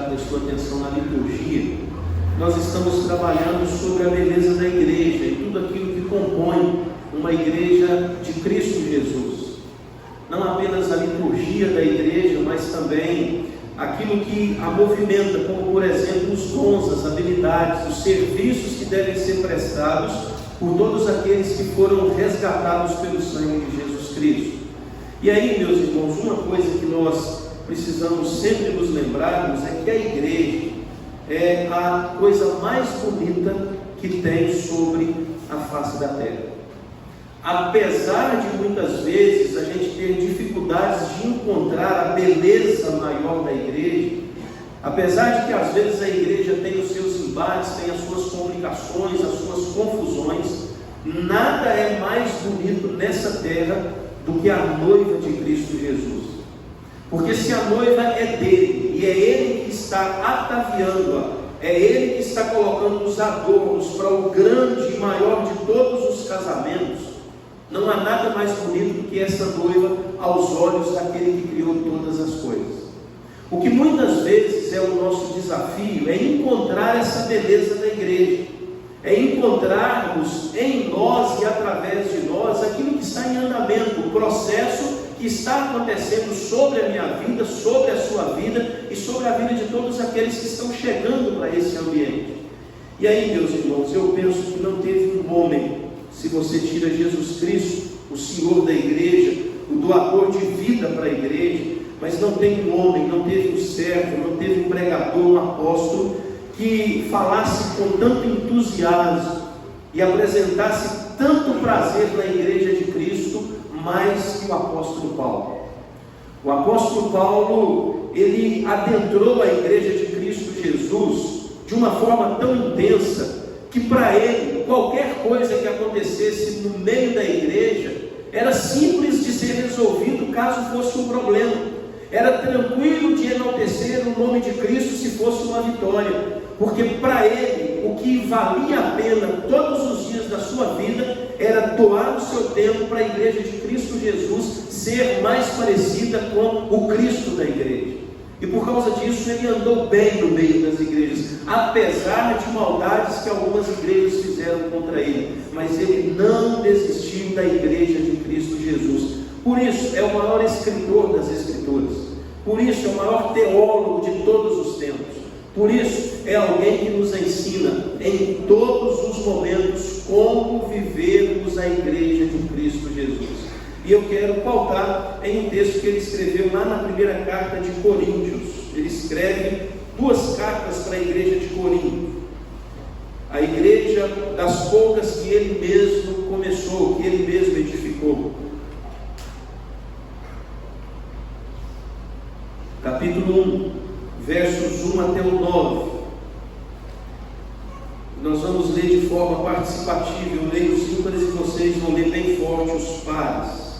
prestou atenção na liturgia, nós estamos trabalhando sobre a beleza da igreja e tudo aquilo que compõe uma igreja de Cristo Jesus. Não apenas a liturgia da igreja, mas também aquilo que a movimenta, como por exemplo os dons, as habilidades, os serviços que devem ser prestados por todos aqueles que foram resgatados pelo sangue de Jesus Cristo. E aí, meus irmãos, uma coisa que nós precisamos sempre nos lembrarmos é que a igreja é a coisa mais bonita que tem sobre a face da terra. Apesar de muitas vezes a gente ter dificuldades de encontrar a beleza maior da igreja, apesar de que às vezes a igreja tem os seus embates, tem as suas complicações, as suas confusões, nada é mais bonito nessa terra do que a noiva de Cristo Jesus. Porque se a noiva é dele, e é ele que está ataviando-a, é ele que está colocando os adornos para o grande e maior de todos os casamentos, não há nada mais bonito do que essa noiva aos olhos daquele que criou todas as coisas. O que muitas vezes é o nosso desafio é encontrar essa beleza da igreja, é encontrarmos em nós e através de nós aquilo que está em andamento, o processo que está acontecendo sobre a minha vida, sobre a sua vida e sobre a vida de todos aqueles que estão chegando para esse ambiente. E aí, meus irmãos, eu penso que não teve um homem, se você tira Jesus Cristo, o Senhor da igreja, o doador de vida para a igreja, mas não tem um homem, não teve um servo, não teve um pregador, um apóstolo, que falasse com tanto entusiasmo e apresentasse tanto prazer na igreja de Cristo, mais que o apóstolo Paulo. O apóstolo Paulo, ele adentrou a igreja de Cristo Jesus de uma forma tão intensa, que para ele, qualquer coisa que acontecesse no meio da igreja, era simples de ser resolvido caso fosse um problema, era tranquilo de enaltecer o nome de Cristo se fosse uma vitória, porque para ele, o que valia a pena todos os dias da sua vida, era doar o seu tempo para a igreja de Cristo Jesus ser mais parecida com o Cristo da igreja. E por causa disso ele andou bem no meio das igrejas, apesar de maldades que algumas igrejas fizeram contra ele, mas ele não desistiu da igreja de Cristo Jesus. Por isso é o maior escritor das escrituras, por isso é o maior teólogo de todos os tempos, por isso é alguém que nos ensina em todos os momentos como vivermos a igreja de Cristo Jesus. E eu quero pautar em um texto que ele escreveu lá na primeira carta de Coríntios. Ele escreve 2 cartas para a igreja de Corinto, a igreja das poucas que ele mesmo começou, que ele mesmo edificou. Capítulo 1, versos 1 até o 9. Nós vamos ler de forma participativa. Eu leio os ímpares e vocês vão ler bem forte os pares.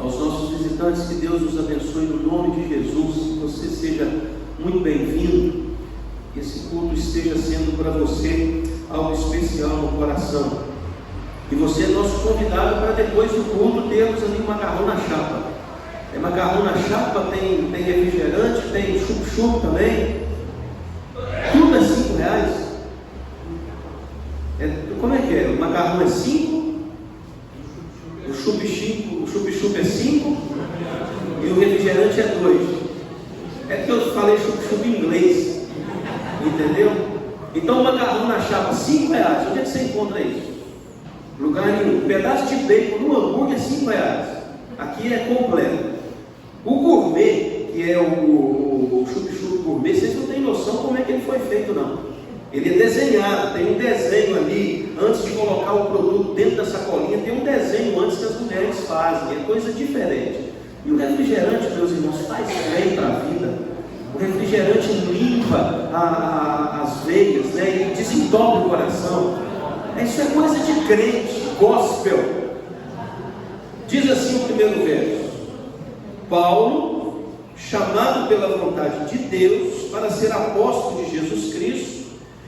Aos nossos visitantes, que Deus nos abençoe no nome de Jesus. Que você seja muito bem-vindo, que esse culto esteja sendo para você algo especial no coração. E você é nosso convidado para depois do culto termos ali macarrão na chapa. É macarrão na chapa, tem refrigerante, tem chup-chup também. Tudo é R$5. Como é que é? O macarrão é 5, o chup-chup é 5 e o refrigerante é 2. É que eu falei chup-chup em inglês, entendeu? Então o macarrão na chapa, R$5. Onde é que você encontra isso? Lugar nenhum. Um pedaço de bacon no hambúrguer é R$5. Aqui é completo. O gourmet, que é o chup-chup gourmet, vocês não têm noção como é que ele foi feito, não. Ele é desenhado, tem um desenho ali, antes de colocar o produto dentro da sacolinha, tem um desenho antes que as mulheres fazem, é coisa diferente. E o refrigerante, meus irmãos, faz bem para a vida. O refrigerante limpa as veias, né? E desentope o coração. Isso é coisa de crente, gospel. Diz assim o primeiro verso: Paulo, chamado pela vontade de Deus para ser apóstolo de Jesus Cristo,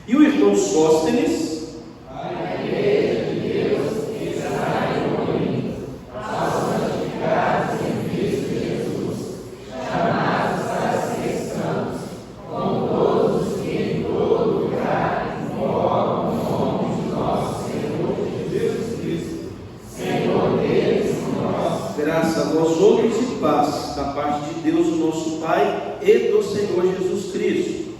e o irmão Sóstenes, a igreja de Deus que está em Corinto, aos santificados em Cristo Jesus, chamados para ser e do Senhor Jesus Cristo.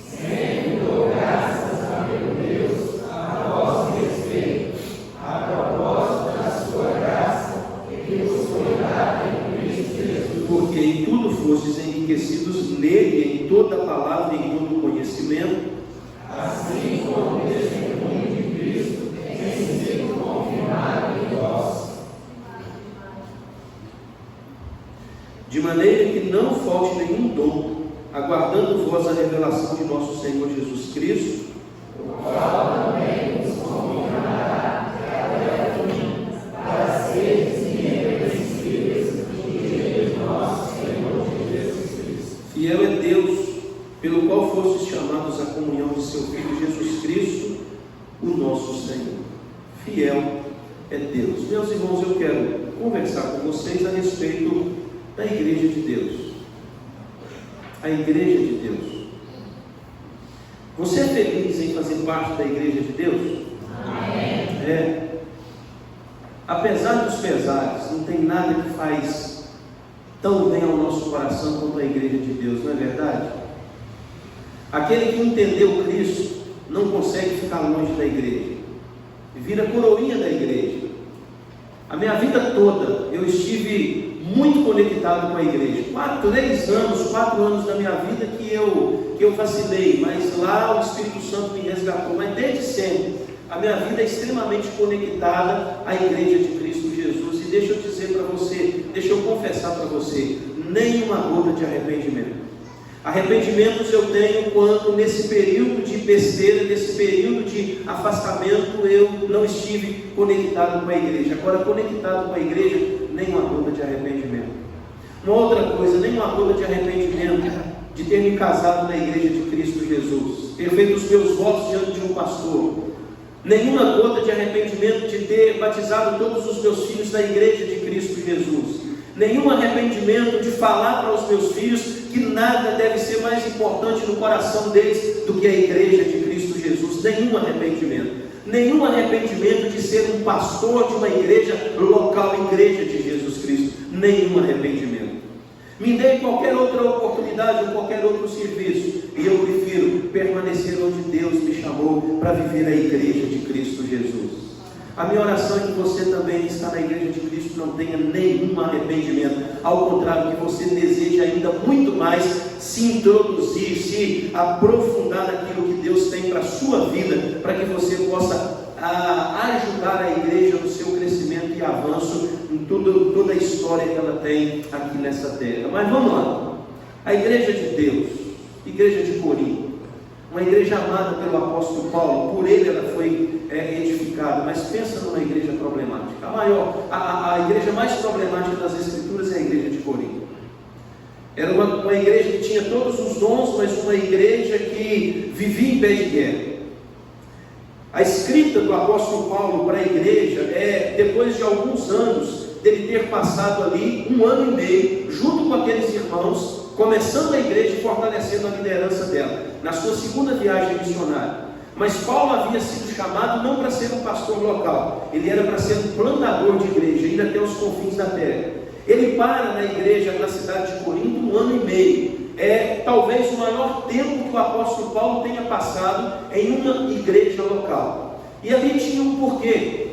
Sempre dou graças a meu Deus a vosso respeito, a propósito da sua graça, que vos foi dada em Cristo Jesus. Porque em tudo fostes enriquecidos nele, em toda palavra e em todo conhecimento, assim como o testemunho de Cristo tem sido confirmado em vós. de maneira que não falte nenhum dom, aguardando vós a revelação de nosso Senhor Jesus Cristo, o qual também nos confirmará até o fim, para seres irrepreensíveis no dia de nosso Senhor Jesus Cristo. fiel é Deus, pelo qual fostes chamados à comunhão de seu Filho Jesus Cristo, o nosso Senhor. Fiel é Deus. Meus irmãos, eu quero conversar com vocês a respeito da Igreja de Deus. A Igreja de Deus. Você é feliz em fazer parte da Igreja de Deus? Amém. É. Apesar dos pesares, não tem nada que faz tão bem ao nosso coração quanto a Igreja de Deus, não é verdade? Aquele que entendeu Cristo não consegue ficar longe da igreja, vira coroinha da igreja. A minha vida toda eu estive muito conectado com a igreja. 4 anos da minha vida que eu vacilei, mas lá o Espírito Santo me resgatou. Mas desde sempre a minha vida é extremamente conectada à igreja de Cristo Jesus. E deixa eu dizer para você, deixa eu confessar para você, nenhuma gota de arrependimento. Arrependimentos eu tenho quando nesse período de besteira, nesse período de afastamento, eu não estive conectado com a igreja. Agora, conectado com a igreja, nenhuma gota de arrependimento. Uma outra coisa, nenhuma gota de arrependimento de ter me casado na igreja de Cristo Jesus, ter feito os meus votos diante de um pastor. Nenhuma gota de arrependimento de ter batizado todos os meus filhos na igreja de Cristo Jesus. Nenhum arrependimento de falar para os meus filhos que nada deve ser mais importante no coração deles do que a igreja de Cristo Jesus. Nenhum arrependimento. Nenhum arrependimento de ser um pastor de uma igreja local, igreja de Jesus Cristo. Nenhum arrependimento. Me dê qualquer outra oportunidade ou qualquer outro serviço, e eu prefiro permanecer onde Deus me chamou para viver a igreja de Cristo Jesus. A minha oração é que você também está na igreja de Cristo, não tenha nenhum arrependimento. Ao contrário, que você deseje ainda muito mais se introduzir, se aprofundar naquilo que Deus tem para a sua vida, para que você possa ajudar a igreja no seu crescimento e avanço em toda a história que ela tem aqui nessa terra. Mas vamos lá. A igreja de Deus, igreja de Corinto, uma igreja amada pelo apóstolo Paulo, por ele ela foi edificada, mas pensa numa igreja problemática. A igreja mais problemática das Escrituras é a igreja de Corinto. Era uma igreja que tinha todos os dons, mas uma igreja que vivia em pé de guerra. A escrita do apóstolo Paulo para a igreja depois de alguns anos dele ter passado ali 1 ano e meio, junto com aqueles irmãos, começando a igreja e fortalecendo a liderança dela, na sua segunda viagem missionária. Mas Paulo havia sido chamado não para ser um pastor local, ele era para ser um plantador de igreja, ir até os confins da terra. Ele para na igreja na cidade de Corinto 1 ano e meio. É talvez o maior tempo que o apóstolo Paulo tenha passado em uma igreja local. E ali tinha um porquê.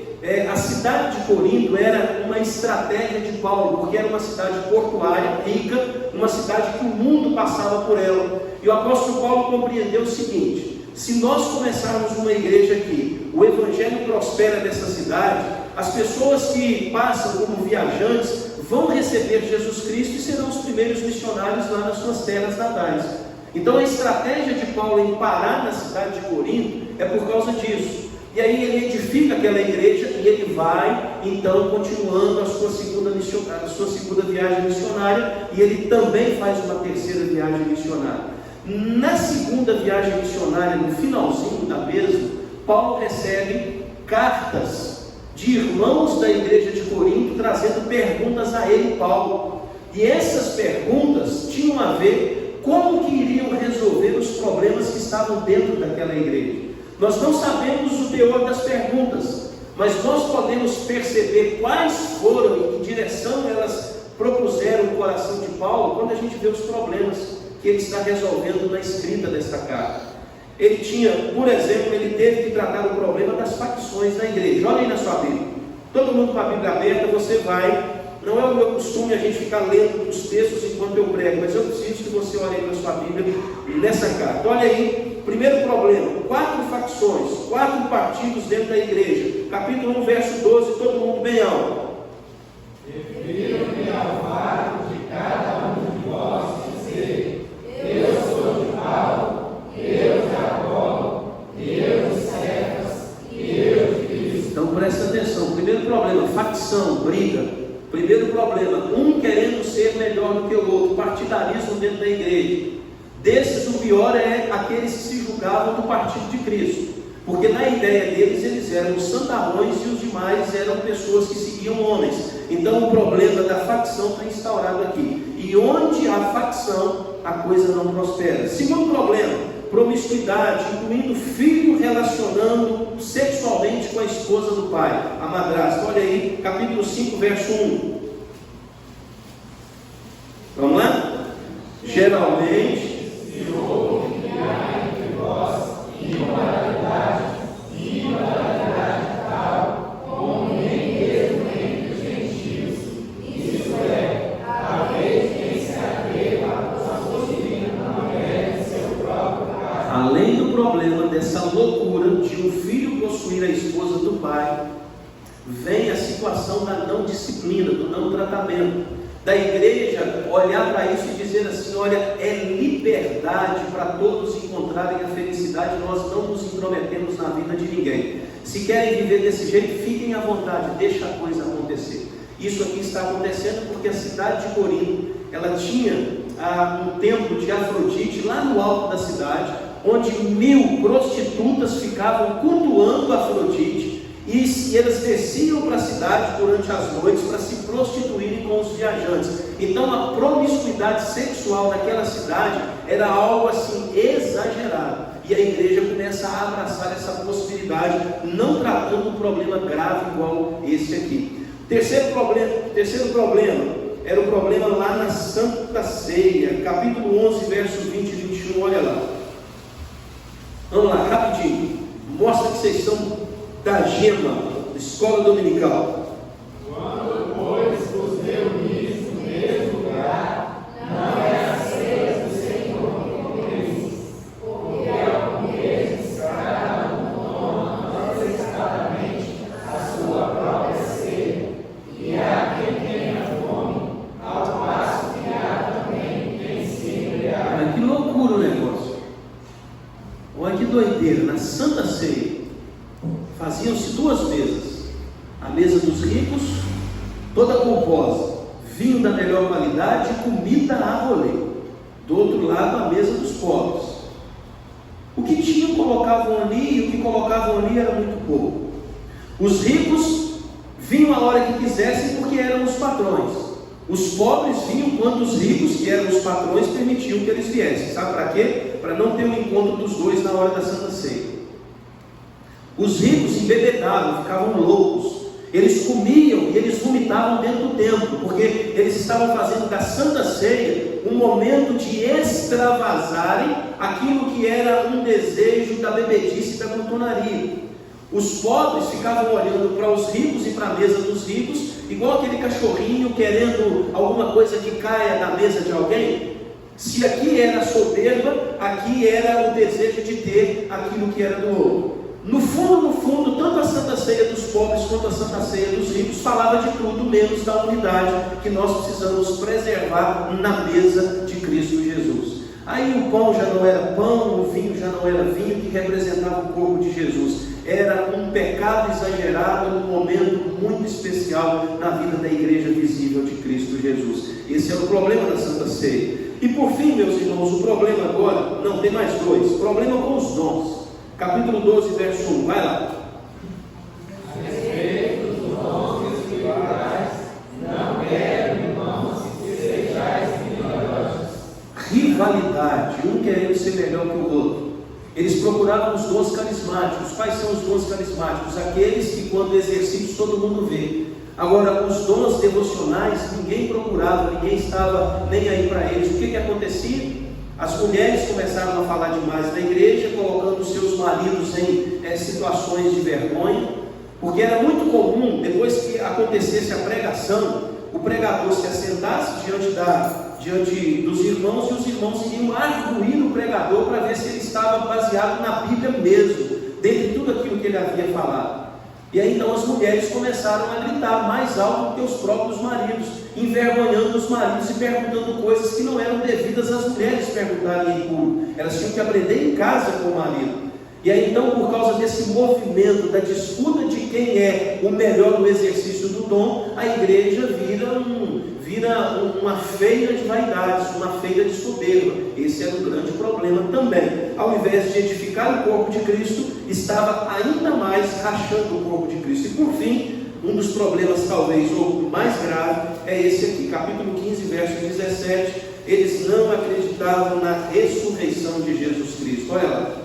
A cidade de Corinto era uma estratégia de Paulo, porque era uma cidade portuária, rica, uma cidade que o mundo passava por ela. E o apóstolo Paulo compreendeu o seguinte: se nós começarmos uma igreja aqui, o evangelho prospera nessa cidade, as pessoas que passam como viajantes vão receber Jesus Cristo e serão os primeiros missionários lá nas suas terras natais. Então a estratégia de Paulo em parar na cidade de Corinto é por causa disso. E aí ele edifica aquela igreja e ele vai, então, continuando a sua segunda viagem missionária, e ele também faz uma terceira viagem missionária. Na segunda viagem missionária, no finalzinho da mesma, Paulo recebe cartas de irmãos da igreja de Corinto, trazendo perguntas a ele, Paulo. E essas perguntas tinham a ver como que iriam resolver os problemas que estavam dentro daquela igreja. Nós não sabemos o teor das perguntas, mas nós podemos perceber quais foram e que direção elas propuseram o coração de Paulo quando a gente vê os problemas que ele está resolvendo na escrita desta carta. Ele tinha, por exemplo, ele teve que tratar o problema das facções da igreja. Olha aí na sua Bíblia. Todo mundo com a Bíblia aberta, você vai. Não é o meu costume a gente ficar lendo os textos enquanto eu prego, mas eu preciso que você olhe aí na sua Bíblia nessa carta. Olha aí, primeiro problema: 4 facções, 4 partidos dentro da igreja. Capítulo 1, verso 12, todo mundo bem alto. Refiro-me ao fato de cada um de vós dizer: eu sou de Paulo, eu de Apolo, eu de Cefas, eu de Cristo. Então presta atenção. Primeiro problema: facção, briga. Primeiro problema: um querendo ser melhor do que o outro, partidarismo dentro da igreja. Desses, o pior é aqueles que se julgavam do partido de Cristo, porque na ideia deles, eles eram os santarrões e os demais eram pessoas que seguiam homens. Então o problema da facção está instaurado aqui, e onde há facção, a coisa não prospera. Segundo problema: promiscuidade, incluindo filho relacionando sexualmente com a esposa do pai, a madrasta. Olha aí, capítulo 5, verso 1. Vamos lá? Geralmente Se ouve que há entre vós imoralidade tal, como nem mesmo entre os gentios, isso é, talvez quem se atreva a possuir uma mulher de seu próprio pai. Além do problema dessa loucura de um filho possuir a esposa do pai, vem a situação da não disciplina, do não tratamento. Da igreja olhar para isso e dizer assim: olha, é liberdade para todos encontrarem a felicidade, nós não nos intrometemos na vida de ninguém. Se querem viver desse jeito, fiquem à vontade, deixa a coisa acontecer. Isso aqui está acontecendo porque a cidade de Corinto, ela tinha um templo de Afrodite lá no alto da cidade, onde 1000 prostitutas ficavam cultuando Afrodite, e eles desciam para a cidade durante as noites para se prostituírem com os viajantes. Então a promiscuidade sexual naquela cidade era algo assim exagerado, e a igreja começa a abraçar essa possibilidade, não tratando um problema grave igual esse aqui. Terceiro problema era o problema lá na Santa Ceia, capítulo 11, verso 20 e 21, olha lá. Vamos lá, rapidinho. Mostra que vocês são da Gema, escola dominical. Quando, pois, vos reunis no mesmo lugar, não é a ceia do Senhor que comeis, porque ao comerdes, cada um toma antecipadamente a sua própria ceia, e há quem tenha fome, ao passo que há também quem se embriaga. Olha que loucura o negócio. Olha que doideira. Na Santa Ceia faziam-se 2 mesas: a mesa dos ricos, toda pomposa, vinho da melhor qualidade e comida a rolê. Do outro lado, a mesa dos pobres. O que tinham colocavam ali, e o que colocavam ali era muito pouco. Os ricos vinham a hora que quisessem, porque eram os patrões. Os pobres vinham quando os ricos, que eram os patrões, permitiam que eles viessem. Sabe para quê? Para não ter um encontro dos dois na hora da Santa Ceia. Os ricos embebedavam, ficavam loucos. Eles comiam e eles vomitavam dentro do templo, porque eles estavam fazendo da Santa Ceia um momento de extravasarem aquilo que era um desejo da bebedice e da glutonaria. Os pobres ficavam olhando para os ricos e para a mesa dos ricos, igual aquele cachorrinho querendo alguma coisa que caia da mesa de alguém. Se aqui era soberba, aqui era o desejo de ter aquilo que era do outro. No fundo, tanto a Santa Ceia dos pobres quanto a Santa Ceia dos ricos falava de tudo menos da unidade que nós precisamos preservar na mesa de Cristo Jesus. Aí o pão já não era pão, o vinho já não era vinho, que representava o corpo de Jesus. Era um pecado exagerado num momento muito especial na vida da igreja visível de Cristo Jesus. Esse é o problema da Santa Ceia. E por fim, meus irmãos, o problema agora, não, tem mais 2, problema com os dons. Capítulo 12, verso 1, vai lá. A respeito dos dons espirituais, não quero, irmãos, que sejais ignorantes. Rivalidade, um querendo ser melhor que o outro. Eles procuravam os dons carismáticos. Quais são os dons carismáticos? Aqueles que, quando exercidos, todo mundo vê. Agora, os dons devocionais, ninguém procurava, ninguém estava nem aí para eles. O que acontecia? As mulheres começaram a falar demais na igreja, colocando seus maridos em situações de vergonha, porque era muito comum, depois que acontecesse a pregação, o pregador se assentasse diante dos irmãos, e os irmãos iriam arguir o pregador para ver se ele estava baseado na Bíblia mesmo, dentro de tudo aquilo que ele havia falado. E aí então as mulheres começaram a gritar mais alto do que os próprios maridos, envergonhando os maridos e perguntando coisas que não eram devidas às mulheres perguntarem em público. Elas tinham que aprender em casa com o marido. E aí então, por causa desse movimento da disputa de quem é o melhor no exercício do dom, a igreja vira uma feira de vaidades, uma feira de soberba. Esse era um grande problema também. Ao invés de edificar o corpo de Cristo, estava ainda mais rachando o corpo de Cristo. E por fim, um dos problemas talvez o mais grave é esse aqui, capítulo 15, verso 17. Eles não acreditavam na ressurreição de Jesus Cristo. Olha lá.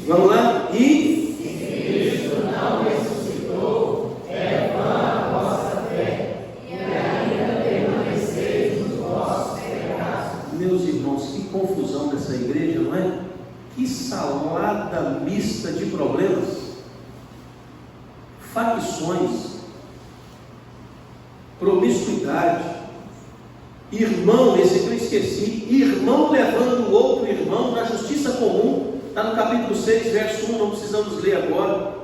Vamos lá? E se Cristo não ressuscitou, é vã a vossa fé, e ainda permaneceis nos vossos pecados. Meus irmãos, que confusão dessa igreja, não é? Que salada mista de problemas, facções, promiscuidade, irmão, esse que eu esqueci, irmão levando o outro irmão na justiça comum. Está no capítulo 6, verso 1, não precisamos ler agora.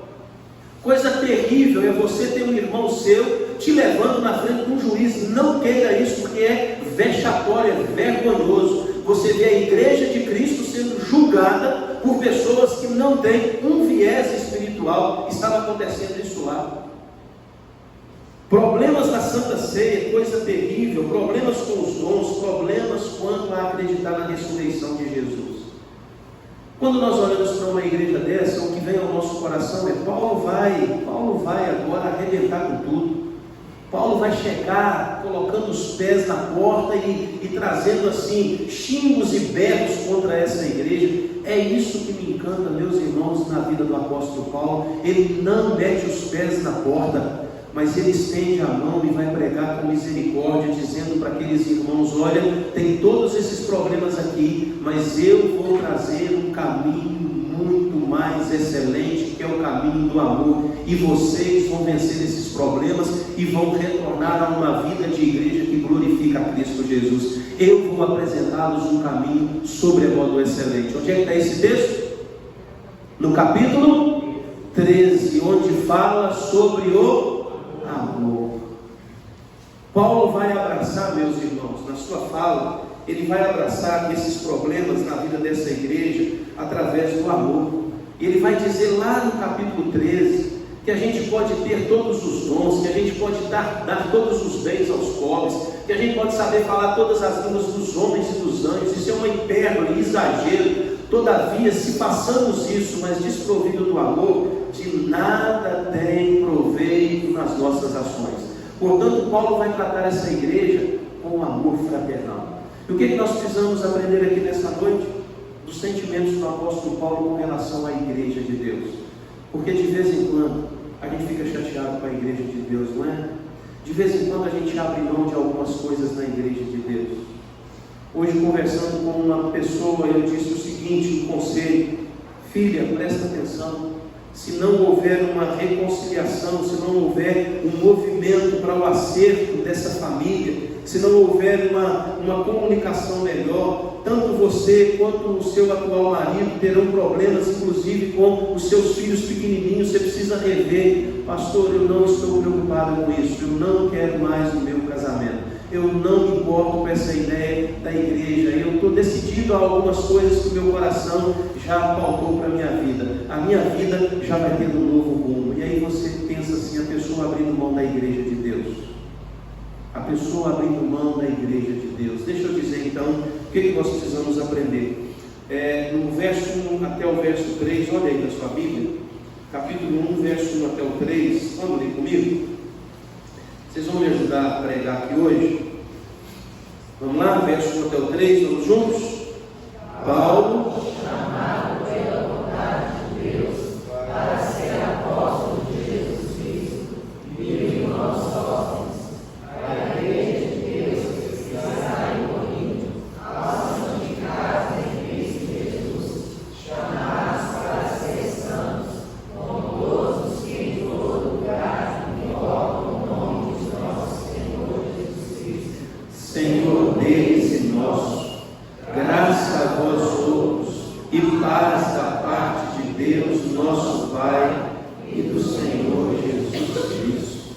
Coisa terrível é você ter um irmão seu te levando na frente de um juiz. Não queira isso, porque é vexatório, é vergonhoso. Você vê a igreja de Cristo sendo julgada por pessoas que não têm um viés espiritual. Estava acontecendo isso lá. Problemas na Santa Ceia, coisa terrível. Problemas com os dons, problemas quanto a acreditar na ressurreição de Jesus. Quando nós olhamos para uma igreja dessa, o que vem ao nosso coração é: Paulo vai agora arrebentar com tudo. Paulo vai chegar colocando os pés na porta e trazendo assim xingos e berros contra essa igreja. É isso que me encanta, meus irmãos, na vida do apóstolo Paulo. Ele não mete os pés na porta, mas ele estende a mão e vai pregar com misericórdia, dizendo para aqueles irmãos: olha, tem todos esses problemas aqui, mas eu vou trazer um caminho muito mais excelente, que é o caminho do amor, e vocês vão vencer esses problemas e vão retornar a uma vida de igreja que glorifica a Cristo Jesus. Eu vou apresentá-los um caminho sobremodo excelente. Onde é que está esse texto? No capítulo 13, onde fala sobre o amor. Paulo vai abraçar, meus irmãos, na sua fala, ele vai abraçar esses problemas na vida dessa igreja através do amor. Ele vai dizer lá no capítulo 13 que a gente pode ter todos os dons, que a gente pode dar todos os bens aos pobres, que a gente pode saber falar todas as línguas dos homens e dos anjos. Isso é uma hipérbole, exagero. Todavia, se façamos isso, mas desprovido do amor, de nada tem proveito nas nossas ações. Portanto, Paulo vai tratar essa igreja com amor fraternal. E o que nós precisamos aprender aqui nessa noite? Dos sentimentos do apóstolo Paulo com relação à igreja de Deus. Porque de vez em quando a gente fica chateado com a igreja de Deus, não é? De vez em quando a gente abre mão de algumas coisas na igreja de Deus. Hoje, conversando com uma pessoa, eu disse o seguinte, um conselho: filha, presta atenção. Se não houver uma reconciliação, se não houver um movimento para o acerto dessa família, se não houver uma comunicação melhor, tanto você quanto o seu atual marido terão problemas, inclusive com os seus filhos pequenininhos. Você precisa rever: pastor, eu não estou preocupado com isso, eu não quero mais o meu casamento, eu não me importo com essa ideia da igreja, eu estou decidido a algumas coisas que o meu coração já pautou para a minha vida, a minha vida já vai ter um novo rumo. E aí você pensa assim: a pessoa abrindo mão da igreja de Deus, a pessoa abrindo mão da igreja de Deus. Deixa eu dizer então o que nós precisamos aprender. No verso 1 até o verso 3, olha aí na sua Bíblia, capítulo 1, verso 1 até o 3, vamos ler comigo? Vocês vão me ajudar a pregar aqui hoje? Vamos lá, verso 1 até o 3, vamos juntos? Paulo, chamado pela vontade de Deus para ser apóstolo de Jesus Cristo, e irmãos sócios, para a igreja de Deus que está em Corinto, e paz da parte de Deus, nosso Pai, e do Senhor Jesus Cristo.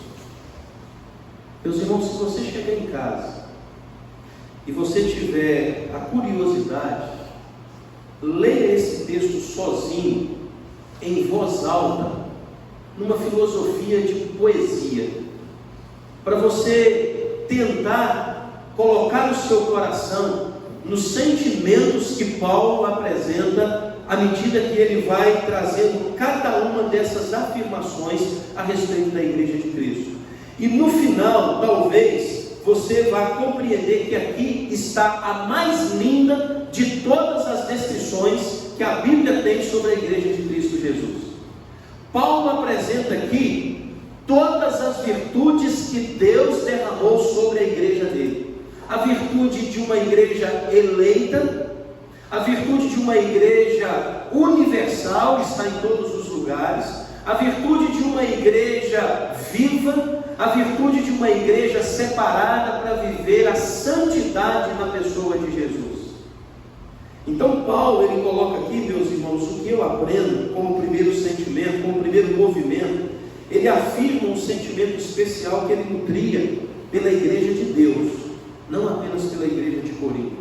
Meus irmãos, se você chegar em casa e você tiver a curiosidade, leia esse texto sozinho, em voz alta, numa filosofia de poesia, para você tentar colocar o seu coração nos sentimentos que Paulo apresenta à medida que ele vai trazendo cada uma dessas afirmações a respeito da Igreja de Cristo. E no final, talvez, você vá compreender que aqui está a mais linda de todas as descrições que a Bíblia tem sobre a Igreja de Cristo Jesus. Paulo apresenta aqui todas as virtudes que Deus derramou sobre a igreja dele. A virtude de uma igreja eleita, a virtude de uma igreja universal, está em todos os lugares, a virtude de uma igreja viva, a virtude de uma igreja separada para viver a santidade na pessoa de Jesus. Então Paulo, ele coloca aqui, meus irmãos, o que eu aprendo como primeiro sentimento, como primeiro movimento. Ele afirma um sentimento especial que ele nutria pela igreja de Deus, não apenas pela igreja de Corinto.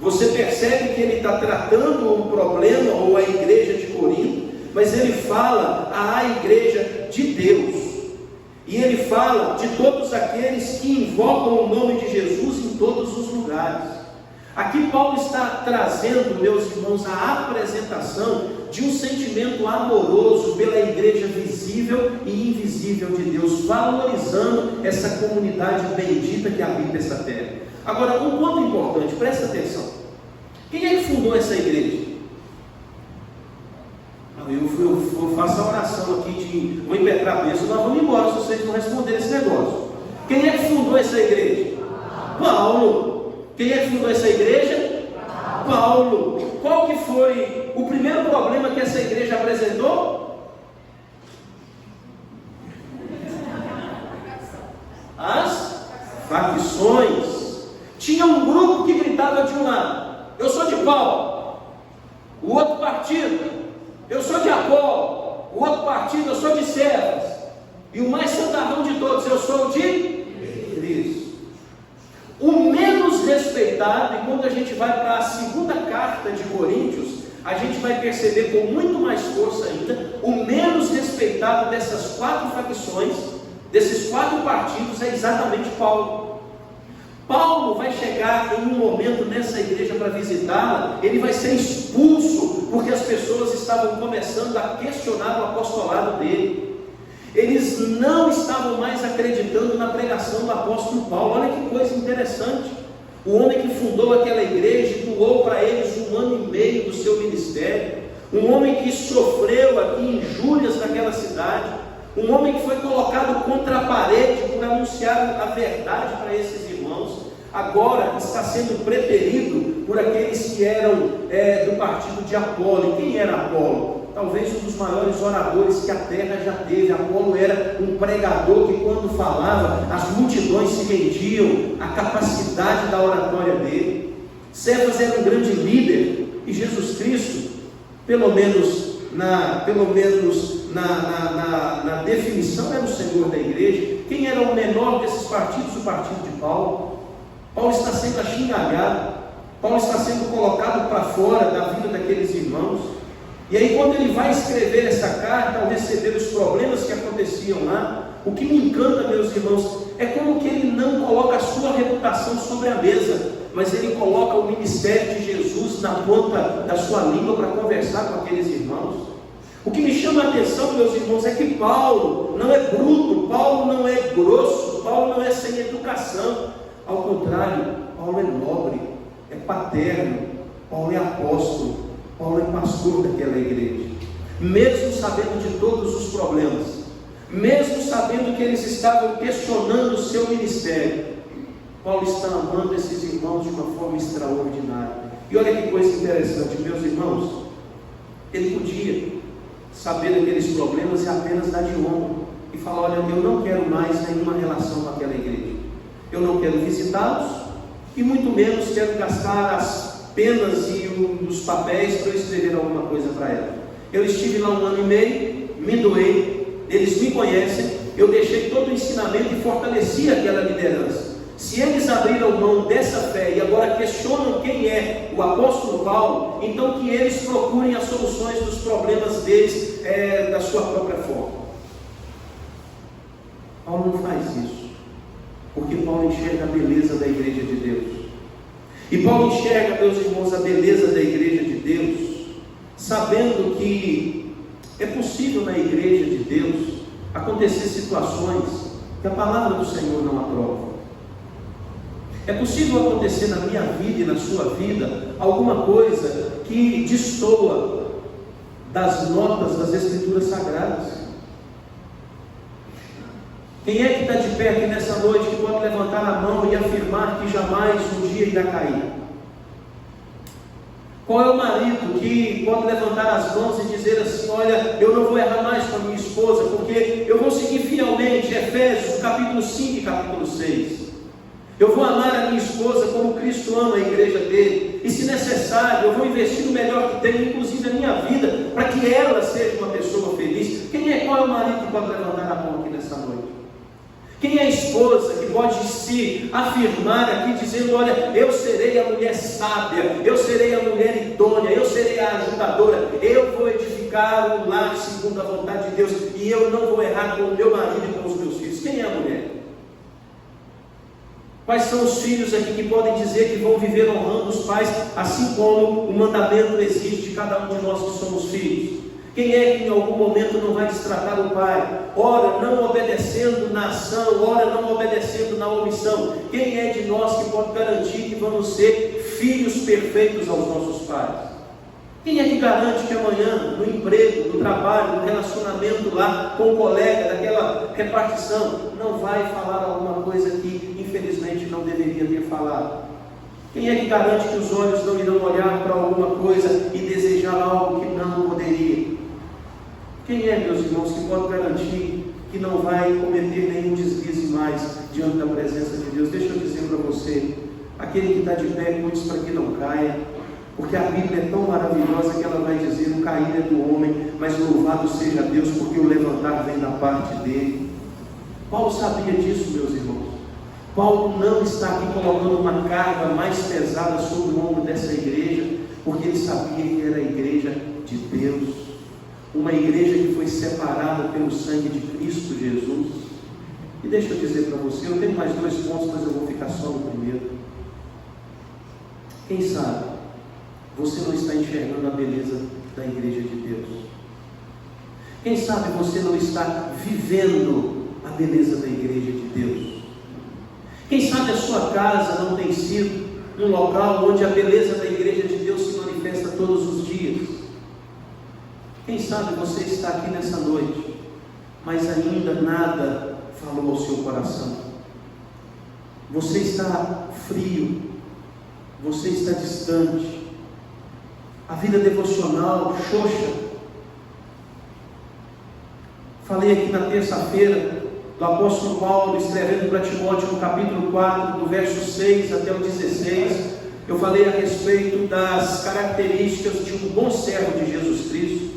Você percebe que ele está tratando um problema, ou a igreja de Corinto, mas ele fala à igreja de Deus, e ele fala de todos aqueles que invocam o nome de Jesus em todos os lugares. Aqui Paulo está trazendo, meus irmãos, a apresentação de um sentimento amoroso pela igreja visível e invisível de Deus, valorizando essa comunidade bendita que habita essa terra. Agora, um ponto importante, presta atenção. Quem é que fundou essa igreja? Eu faço a oração aqui de vou impetrar a bênção, nós vamos embora se vocês não responderem esse negócio. Quem é que fundou essa igreja? Paulo. Quem é que fundou essa igreja? Paulo. Qual que foi o primeiro problema que essa igreja apresentou? As facções. Tinha um grupo que gritava de um lado: eu sou de Paulo. O outro partido: eu sou de Apolo. O outro partido: eu sou de Cefas. E o mais santarrão de todos: eu sou de Cristo. O menos respeitado, e quando a gente vai para a segunda carta de Coríntios, a gente vai perceber com muito mais força ainda, o menos respeitado dessas quatro facções, desses quatro partidos, é exatamente Paulo. Paulo vai chegar em um momento nessa igreja para visitá-la, ele vai ser expulso, porque as pessoas estavam começando a questionar o apostolado dele. Eles não estavam mais acreditando na pregação do apóstolo Paulo. Olha que coisa interessante. O homem que fundou aquela igreja e doou para eles 1 ano e meio do seu ministério. Um homem que sofreu aqui injúrias naquela cidade. Um homem que foi colocado contra a parede por anunciar a verdade para esses irmãos. Agora está sendo preterido por aqueles que eram do partido de Apolo. E quem era Apolo? Talvez um dos maiores oradores que a terra já teve. Apolo era um pregador que, quando falava, as multidões se rendiam à capacidade da oratória dele. Cefas era um grande líder, e Jesus Cristo, pelo menos na definição, era o Senhor da igreja. Quem era o menor desses partidos? O partido de Paulo. Paulo está sendo achingalhado, Paulo está sendo colocado para fora da vida daqueles irmãos. E aí, quando ele vai escrever essa carta, ao receber os problemas que aconteciam lá, o que me encanta, meus irmãos, é como que ele não coloca a sua reputação sobre a mesa, mas ele coloca o ministério de Jesus na ponta da sua língua para conversar com aqueles irmãos. O que me chama a atenção, meus irmãos, é que Paulo não é bruto, Paulo não é grosso, Paulo não é sem educação. Ao contrário, Paulo é nobre, é paterno, Paulo é apóstolo, Paulo é pastor daquela igreja. Mesmo sabendo de todos os problemas, mesmo sabendo que eles estavam questionando o seu ministério, Paulo está amando esses irmãos de uma forma extraordinária. E olha que coisa interessante, meus irmãos, ele podia saber daqueles problemas e apenas dar de ombro e falar: olha, eu não quero mais nenhuma relação com aquela igreja, eu não quero visitá-los, e muito menos quero gastar penas e os papéis para eu escrever alguma coisa para ela. Eu estive lá 1 ano e meio, me doei, eles me conhecem, eu deixei todo o ensinamento e fortaleci aquela liderança. Se eles abriram mão dessa fé e agora questionam quem é o apóstolo Paulo, então que eles procurem as soluções dos problemas deles da sua própria forma. Paulo não faz isso, porque Paulo enxerga a beleza da igreja de Deus. E Paulo enxerga, meus irmãos, a beleza da igreja de Deus, sabendo que é possível na igreja de Deus acontecer situações que a palavra do Senhor não aprova. É possível acontecer na minha vida e na sua vida alguma coisa que destoa das notas das Escrituras Sagradas. Quem é que está de pé aqui nessa noite que pode levantar a mão e afirmar que jamais um dia irá cair? Qual é o marido que pode levantar as mãos e dizer assim: olha, eu não vou errar mais com a minha esposa, porque eu vou seguir fielmente Efésios, capítulo 5 e capítulo 6. Eu vou amar a minha esposa como Cristo ama a igreja dele, e se necessário, eu vou investir no melhor que tenho, inclusive a minha vida, para que ela seja uma pessoa feliz. Qual é o marido que pode levantar a mão aqui nessa noite? Quem é a esposa que pode se afirmar aqui dizendo: olha, eu serei a mulher sábia, eu serei a mulher idônea, eu serei a ajudadora, eu vou edificar um lar segundo a vontade de Deus, e eu não vou errar com o meu marido e com os meus filhos? Quem é a mulher? Quais são os filhos aqui que podem dizer que vão viver honrando os pais, assim como o mandamento exige de cada um de nós que somos filhos? Quem é que em algum momento não vai destratar o pai? Ora, não obedecendo na ação, ora, não obedecendo na omissão. Quem é de nós que pode garantir que vamos ser filhos perfeitos aos nossos pais? Quem é que garante que amanhã, no emprego, no trabalho, no relacionamento lá com o colega, daquela repartição, não vai falar alguma coisa que infelizmente não deveria ter falado? Quem é que garante que os olhos não irão olhar para alguma coisa e desejar algo que não poderia? Quem é, meus irmãos, que pode garantir que não vai cometer nenhum deslize mais diante da presença de Deus? Deixa eu dizer para você, aquele que está de pé, cuide para que não caia, porque a Bíblia é tão maravilhosa que ela vai dizer: o cair é do homem, mas louvado seja Deus, porque o levantar vem da parte dele. Paulo sabia disso, meus irmãos. Paulo não está aqui colocando uma carga mais pesada sobre o ombro dessa igreja, porque ele sabia que era a igreja de Deus, uma igreja que foi separada pelo sangue de Cristo Jesus. E deixa eu dizer para você, eu tenho mais 2 pontos, mas eu vou ficar só no primeiro. Quem sabe você não está enxergando a beleza da igreja de Deus? Quem sabe você não está vivendo a beleza da igreja de Deus? Quem sabe a sua casa não tem sido um local onde a beleza da igreja de Deus se manifesta todos os dias? Quem sabe você está aqui nessa noite, mas ainda nada falou ao seu coração? Você está frio, você está distante, a vida devocional xoxa. Falei aqui na terça-feira do apóstolo Paulo escrevendo para Timóteo no capítulo 4, do verso 6 até o 16, eu falei a respeito das características de um bom servo de Jesus Cristo,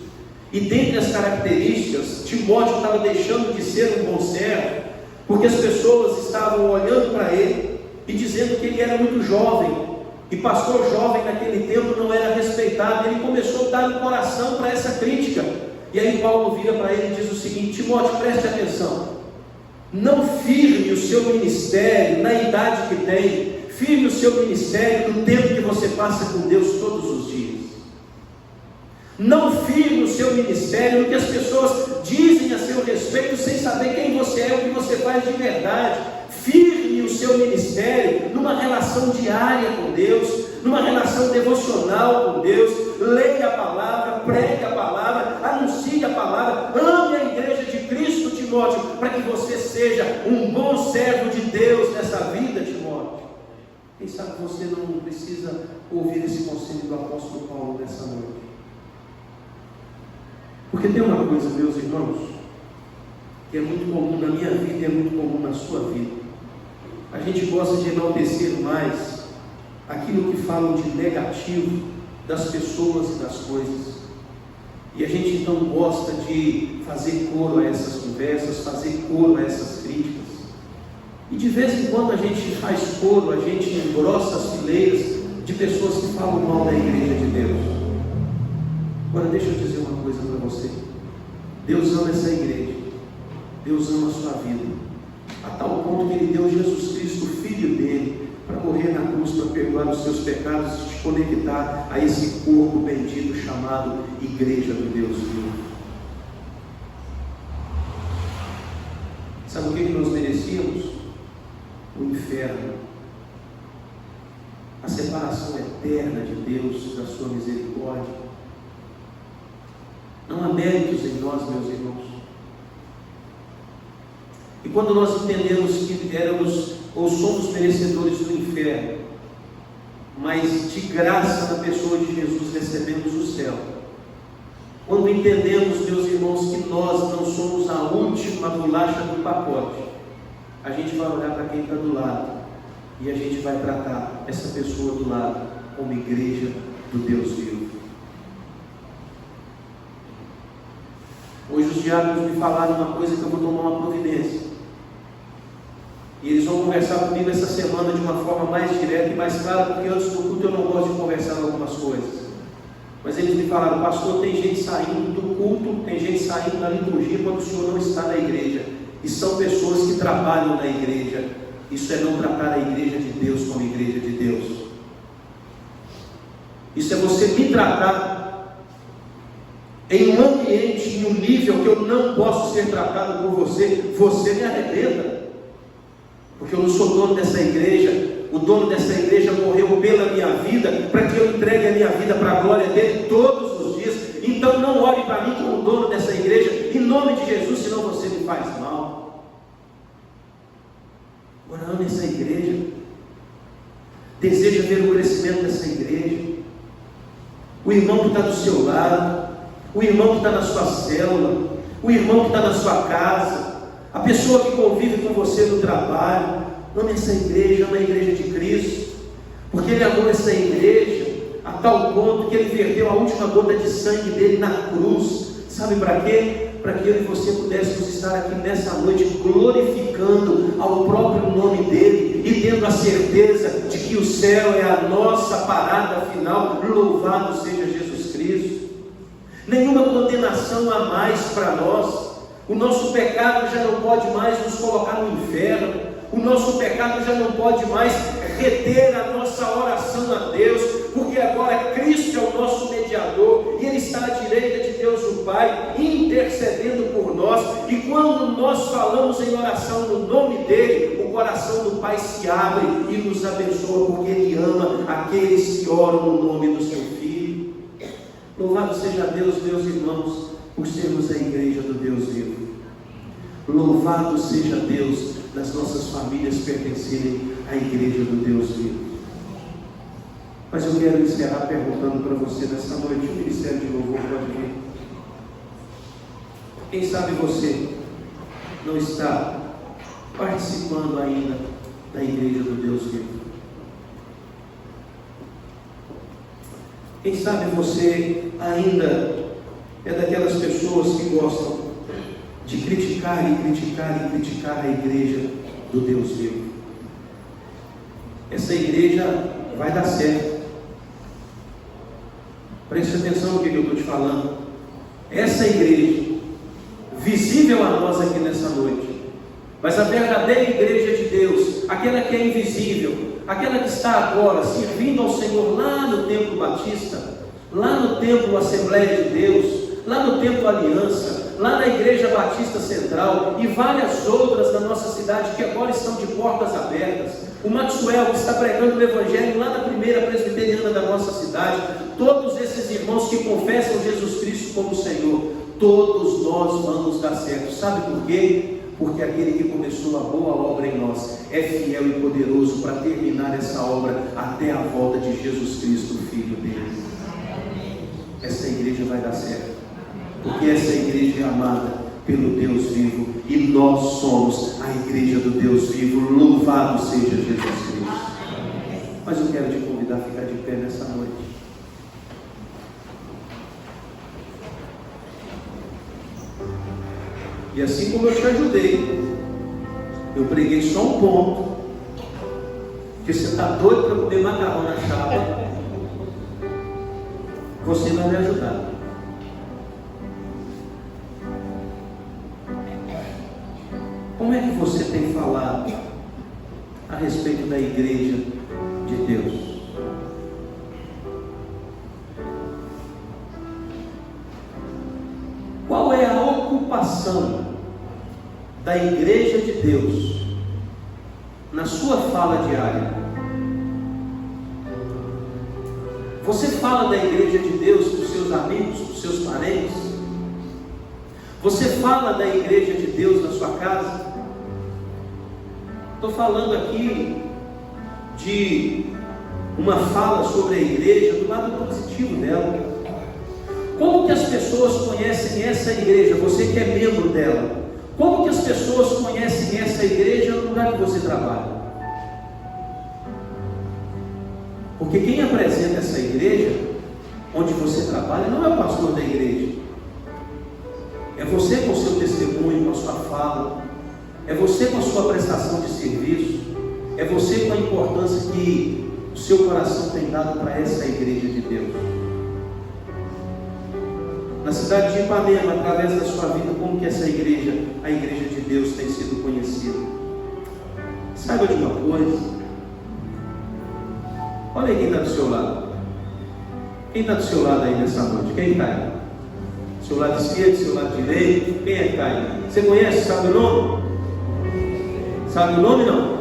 e dentre as características, Timóteo estava deixando de ser um bom servo, porque as pessoas estavam olhando para ele e dizendo que ele era muito jovem, e pastor jovem naquele tempo não era respeitado. Ele começou a dar um coração para essa crítica, e aí Paulo vira para ele e diz o seguinte: Timóteo, preste atenção, não firme o seu ministério na idade que tem, firme o seu ministério no tempo que você passa com Deus todos os dias. Não firme o seu ministério no que as pessoas dizem a seu respeito, sem saber quem você é, o que você faz de verdade. Firme o seu ministério numa relação diária com Deus, numa relação devocional com Deus. Leia a palavra, pregue a palavra, anuncie a palavra, ame a igreja de Cristo, Timóteo, para que você seja um bom servo de Deus nessa vida, Timóteo. Quem sabe você não precisa ouvir esse conselho do apóstolo Paulo nessa noite? Porque tem uma coisa, meus irmãos, que é muito comum na minha vida e é muito comum na sua vida. A gente gosta de enaltecer mais aquilo que falam de negativo das pessoas e das coisas. E a gente então gosta de fazer coro a essas conversas, fazer coro a essas críticas. E de vez em quando a gente faz coro, a gente engrossa as fileiras de pessoas que falam mal da igreja de Deus. Agora deixa eu dizer uma coisa para você. Deus ama essa igreja. Deus ama a sua vida. A tal ponto que Ele deu Jesus Cristo, o Filho dele, para morrer na cruz, para perdoar os seus pecados e te conectar a esse corpo bendito chamado Igreja do Deus vivo. Sabe o que nós merecíamos? O inferno, a separação eterna de Deus, da sua misericórdia. Não há méritos em nós, meus irmãos. E quando nós entendemos que éramos ou somos merecedores do inferno, mas de graça na pessoa de Jesus recebemos o céu. Quando entendemos, meus irmãos, que nós não somos a última bolacha do pacote, a gente vai olhar para quem está do lado e a gente vai tratar essa pessoa do lado como igreja do Deus vivo. Hoje os diáconos me falaram uma coisa que eu vou tomar uma providência. E eles vão conversar comigo essa semana de uma forma mais direta e mais clara, porque antes do culto eu não gosto de conversar algumas coisas. Mas eles me falaram: pastor, tem gente saindo do culto, tem gente saindo da liturgia quando o senhor não está na igreja. E são pessoas que trabalham na igreja. Isso é não tratar a igreja de Deus como igreja de Deus. Isso é você me tratar em um ambiente, em um nível que eu não posso ser tratado por você. Você me arrebenta. Porque eu não sou dono dessa igreja. O dono dessa igreja morreu pela minha vida, para que eu entregue a minha vida para a glória dele todos os dias. Então não olhe para mim como dono dessa igreja, em nome de Jesus, senão você me faz mal. Agora ame essa igreja, deseja ver o crescimento dessa igreja. O irmão que está do seu lado, o irmão que está na sua célula, o irmão que está na sua casa, a pessoa que convive com você no trabalho. Ame essa igreja, ame a igreja de Cristo, porque Ele amou essa igreja a tal ponto que Ele verteu a última gota de sangue dele na cruz. Sabe para quê? Para que eu e você pudéssemos estar aqui nessa noite glorificando ao próprio nome dele e tendo a certeza de que o céu é a nossa parada final. Louvado seja Jesus Cristo. Nenhuma condenação há mais para nós. O nosso pecado já não pode mais nos colocar no inferno. O nosso pecado já não pode mais reter a nossa oração a Deus, porque agora Cristo é o nosso mediador, e Ele está à direita de Deus o Pai, intercedendo por nós. E quando nós falamos em oração no nome dEle, o coração do Pai se abre e nos abençoa, porque Ele ama aqueles que oram no nome do Seu Filho. Louvado seja Deus, meus irmãos, por sermos a igreja do Deus vivo. Louvado seja Deus das nossas famílias pertencerem à igreja do Deus vivo. Mas eu quero encerrar perguntando para você nessa noite: o ministério de louvor pode vir? Quem sabe você não está participando ainda da igreja do Deus vivo? Quem sabe você ainda é daquelas pessoas que gostam de criticar a igreja do Deus vivo? Essa igreja vai dar certo. Preste atenção no que eu estou te falando. Essa igreja, visível a nós aqui nessa noite, mas a verdadeira igreja de Deus, aquela que é invisível, aquela que está agora servindo ao Senhor lá no Templo Batista, lá no Templo Assembleia de Deus, lá no Templo Aliança, lá na Igreja Batista Central e várias outras da nossa cidade que agora estão de portas abertas. O Maxwell, que está pregando o Evangelho lá na primeira presbiteriana da nossa cidade. Todos esses irmãos que confessam Jesus Cristo como Senhor, todos nós vamos dar certo. Sabe por quê? Porque aquele que começou a boa obra em nós é fiel e poderoso para terminar essa obra até a volta de Jesus Cristo, o Filho dele. Essa igreja vai dar certo, porque essa igreja é amada pelo Deus vivo, e nós somos a igreja do Deus vivo. Louvado seja Jesus Cristo. Mas eu quero te convidar a ficar de pé nessa noite. E assim como eu te ajudei, eu preguei só um ponto, que você está doido para comer macarrão na chapa, você vai me ajudar. Como é que você tem falado a respeito da igreja de Deus? Qual é a ocupação da igreja de Deus na sua fala diária? Você fala da igreja de Deus para os seus amigos, para os seus parentes? Você fala da igreja de Deus na sua casa? Estou falando aqui de uma fala sobre a igreja do lado positivo dela. Como que as pessoas conhecem essa igreja? Você que é membro dela. Como que as pessoas conhecem essa igreja no lugar que você trabalha? Porque quem apresenta essa igreja onde você trabalha não é o pastor da igreja. É você com o seu testemunho, com a sua fala. É você com a sua prestação de serviço. É você com a importância que o seu coração tem dado para essa igreja de Deus. Na cidade de Ipanema, através da sua vida, como que essa igreja, a igreja de Deus, tem sido conhecida? Saiba de uma coisa. Olha aí quem está do seu lado. Quem está do seu lado aí nessa noite? Quem está aí? Seu lado esquerdo, seu lado direito? Quem é que está aí? Você conhece? Sabe o nome? Sabe o nome não?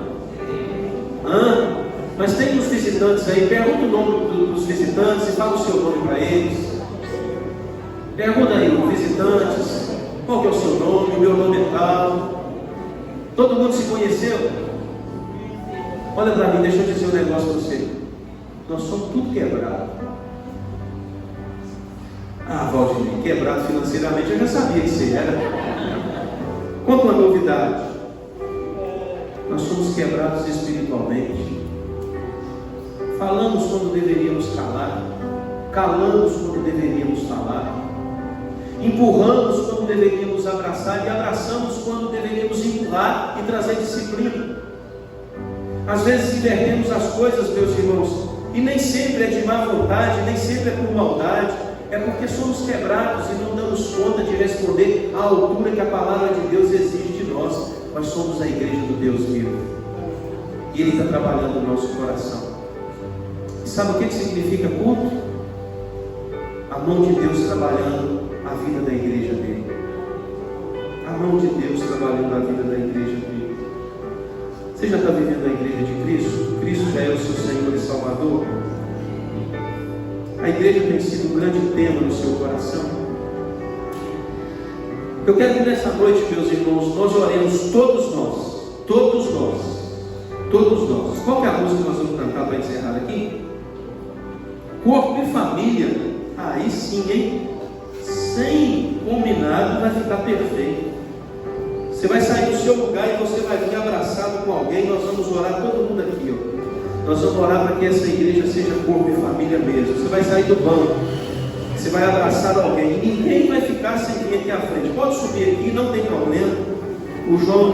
Hã? Mas tem uns visitantes aí. Pergunta o nome dos visitantes e fala o seu nome para eles. Pergunta aí, visitantes, qual que é o seu nome? O meu nome é tal. Todo mundo se conheceu? Olha para mim, deixa eu dizer um negócio para você. Nós somos tudo quebrado. Ah, Valdemir, quebrado financeiramente, eu já sabia que você era. Conta uma novidade. Nós somos quebrados espiritualmente. Falamos quando deveríamos calar. Calamos quando deveríamos falar. Empurramos quando deveríamos abraçar e abraçamos quando deveríamos empurrar e trazer disciplina. Às vezes invertemos as coisas, meus irmãos, e nem sempre é de má vontade, nem sempre é por maldade, é porque somos quebrados e não damos conta de responder à altura que a palavra de Deus exige de nós. Nós somos a igreja do Deus vivo e Ele está trabalhando no nosso coração. E sabe o que significa culto? A mão de Deus trabalhando a vida da igreja dele. A mão de Deus trabalhando a vida da igreja dele. Você já está vivendo a igreja de Cristo? Cristo já é o seu Senhor e Salvador? A igreja tem sido um grande tema no seu coração. Eu quero que nessa noite, meus irmãos, nós oremos todos nós. Todos nós. Todos nós. Qual que é a música que nós vamos cantar para encerrar aqui? Corpo e família. Aí sim, hein? Sem combinado vai ficar perfeito. Você vai sair do seu lugar e você vai vir abraçado com alguém. Nós vamos orar todo mundo aqui, ó. Nós vamos orar para que essa igreja seja corpo e família mesmo. Você vai sair do banco, você vai abraçar alguém. Ninguém vai ficar sem vir aqui à frente. Pode subir aqui, não tem problema. O João